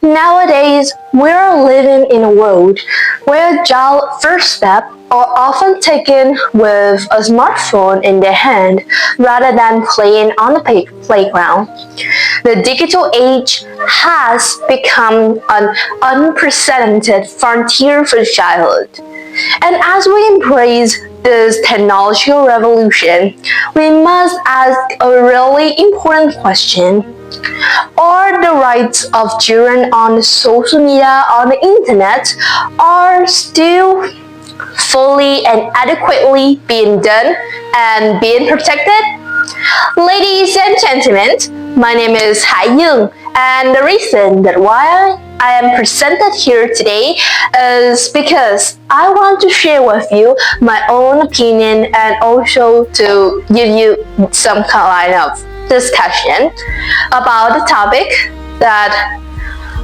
Nowadays, we're living in a world where child first steps are often taken with a smartphone in their hand rather than playing on the playground. The digital age has become an unprecedented frontier for childhood. And as we embrace this technological revolution, we must ask a really important question. Are the rights of children on social media, on the internet, are still fully and adequately being done and being protected? Ladies and gentlemen, my name is Dương, and the reason that why I am presented here today is because I want to share with you my own opinion and also to give you some kind of discussion about the topic that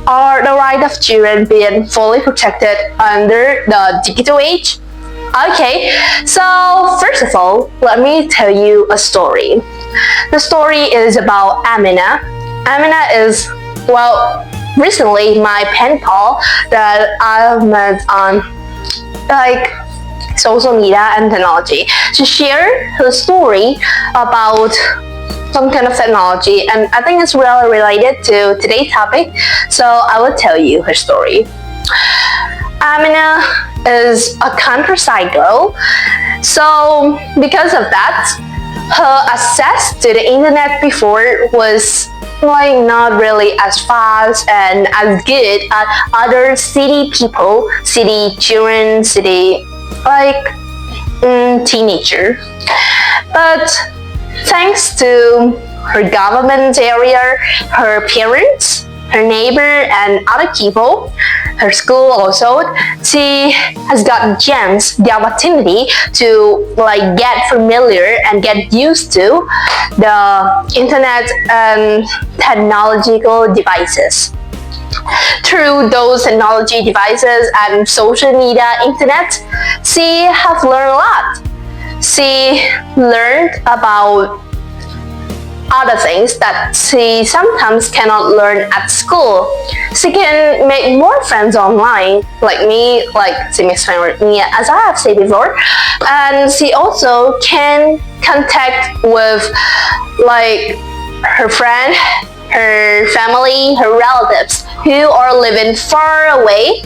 are the right of children being fully protected under the digital age. Okay, so first of all, let me tell you a story. The story is about Amina. Amina is, well, recently my pen pal that I met on social media and technology. She shared her story about some kind of technology, and I think it's really related to today's topic, so I will tell you her story. Amina is a countryside girl, so because of that, her access to the internet before was not really as fast and as good as other city people, city children, city teenager. But thanks to her government area, her parents, her neighbor, and other people, her school also, she has got the chance, the opportunity to get familiar and get used to the internet and technological devices. Through those technology devices and social media, internet, she has learned a lot. She learned about other things that she sometimes cannot learn at school. She can make more friends online, like me, she makes friends with me as I have said before, and she also can contact with her friend, her family, her relatives who are living far away,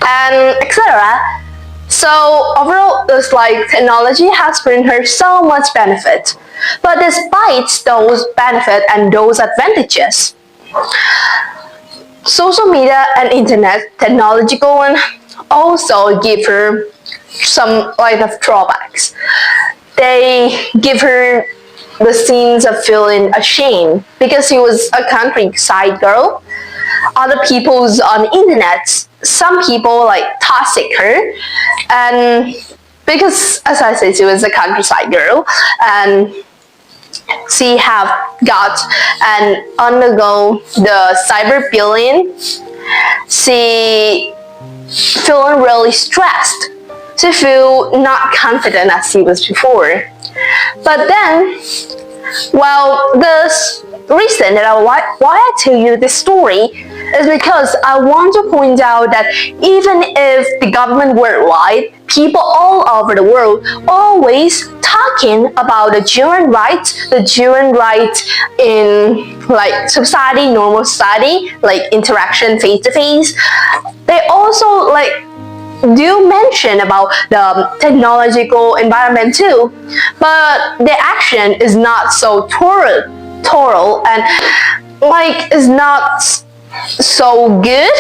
and etc. So overall, it's technology has bring her so much benefit. But despite those benefits and those advantages, social media and internet technological one also give her some of drawbacks. They give her the scenes of feeling ashamed because she was a countryside girl. Other people's on the internet, some people toxic her, and because as I said, she was a countryside girl and she have got and undergo the cyberbullying. She feeling really stressed. She feel not confident as she was before. But then, this reason that why I tell you this story is because I want to point out that even if the government worldwide, people all over the world always talking about the children rights in society, normal society, interaction face to face, they also do mention about the technological environment too, but the action is not so thorough and is not so good,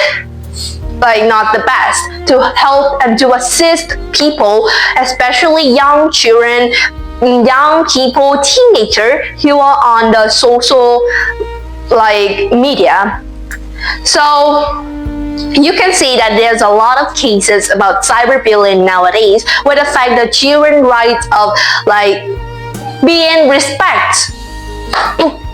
not the best to help and to assist people, especially young children, young people, teenagers who are on the social media. So you can see that there's a lot of cases about cyberbullying nowadays, where the fact that children rights of being respect.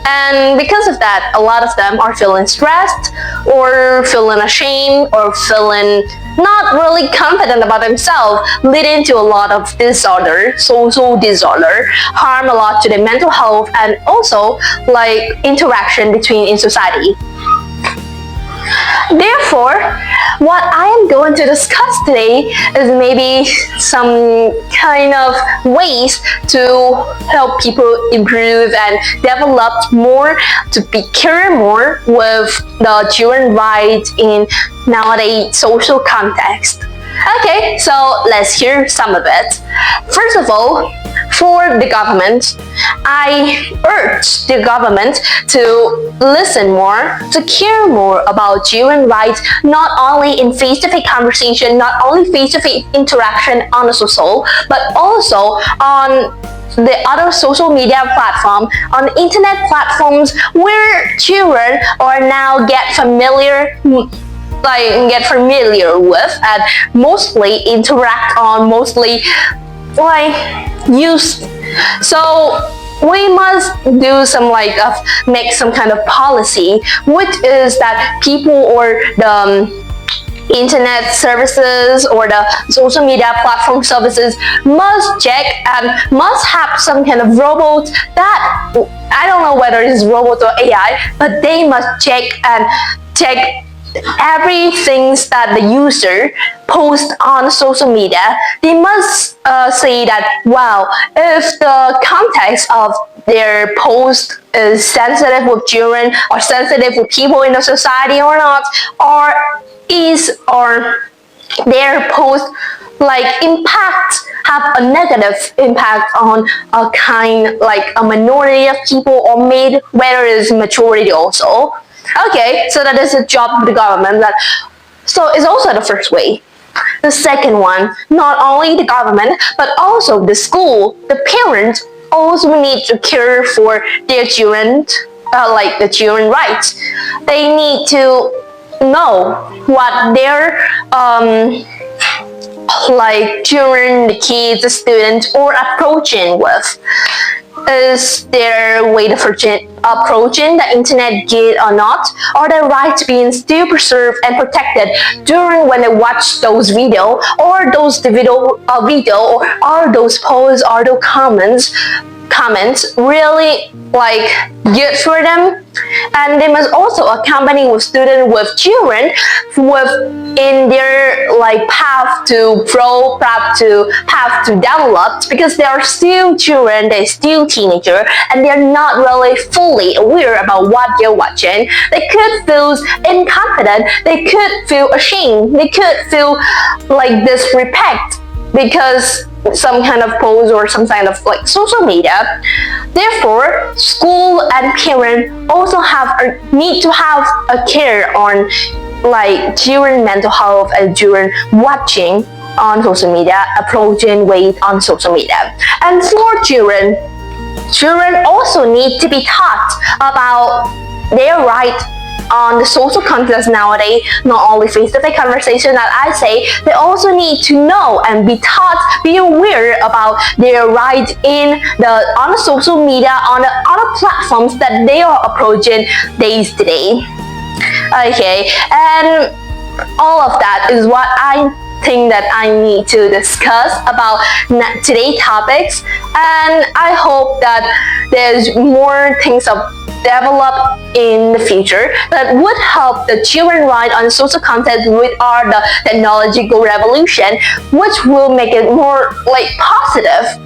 And because of that, a lot of them are feeling stressed or feeling ashamed or feeling not really confident about themselves, leading to a lot of disorder, social disorder, harm a lot to their mental health and also interaction between in society. what I am going to discuss today is maybe some kind of ways to help people improve and develop more, to be care more with the children rights in nowadays social context. Okay, so let's hear some of it. First of all, for the government, I urge the government to listen more, to care more about children's rights, not only in face-to-face conversation, not only face-to-face interaction on the social, but also on the other social media platform, on internet platforms where children are now get familiar with and mostly interact on, mostly use. So we must do some make some kind of policy, which is that people or the internet services or the social media platform services must check and must have some kind of robot that, I don't know whether it's robot or AI, but they must check everything that the user posts on social media. They must say that, wow, if the context of their post is sensitive with children or sensitive with people in the society or not, or their post have a negative impact on a minority of people, or made whether it's majority also. Okay, so that is the job of the government. So it's also the first way. The second one, not only the government, but also the school, the parents also need to care for their children, the children rights. They need to know what their children, the kids, the students are approaching with. Is their way of approaching the internet good or not? Are their rights being still preserved and protected during when they watch those videos, or those video, or are those posts, are those comments really good for them? And they must also accompany with students, with children, in their path to grow, path to develop, because they are still children, they're still teenager, and they're not really fully aware about what they're watching. They could feel incompetent, they could feel ashamed, they could feel disrespect because some kind of post or some kind of social media. Therefore, school and parents also need to have a care on children mental health and children watching on social media, approaching weight on social media. And for children also need to be taught about their right on the social context nowadays, not only face-to-face conversation that I say, they also need to know and be taught, be aware about their right on the social media, on the other platforms that they are approaching days to day. Okay, and all of that is what I think that I need to discuss about today's topics, and I hope that there's more things of develop in the future that would help the children right on social content with the technological revolution, which will make it more positive,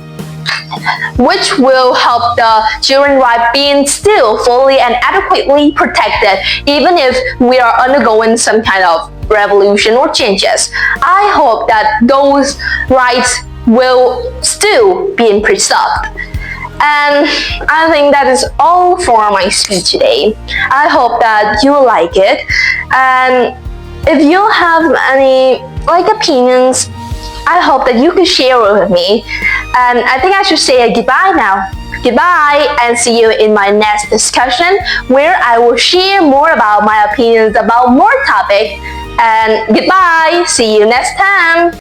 which will help the children right being still fully and adequately protected, even if we are undergoing some kind of revolution or changes. I hope that those rights will still be preserved. And I think that is all for my speech today. I hope that you like it. And if you have any opinions, I hope that you can share it with me. And I think I should say a goodbye now. Goodbye, and see you in my next discussion, where I will share more about my opinions about more topics. And goodbye, see you next time.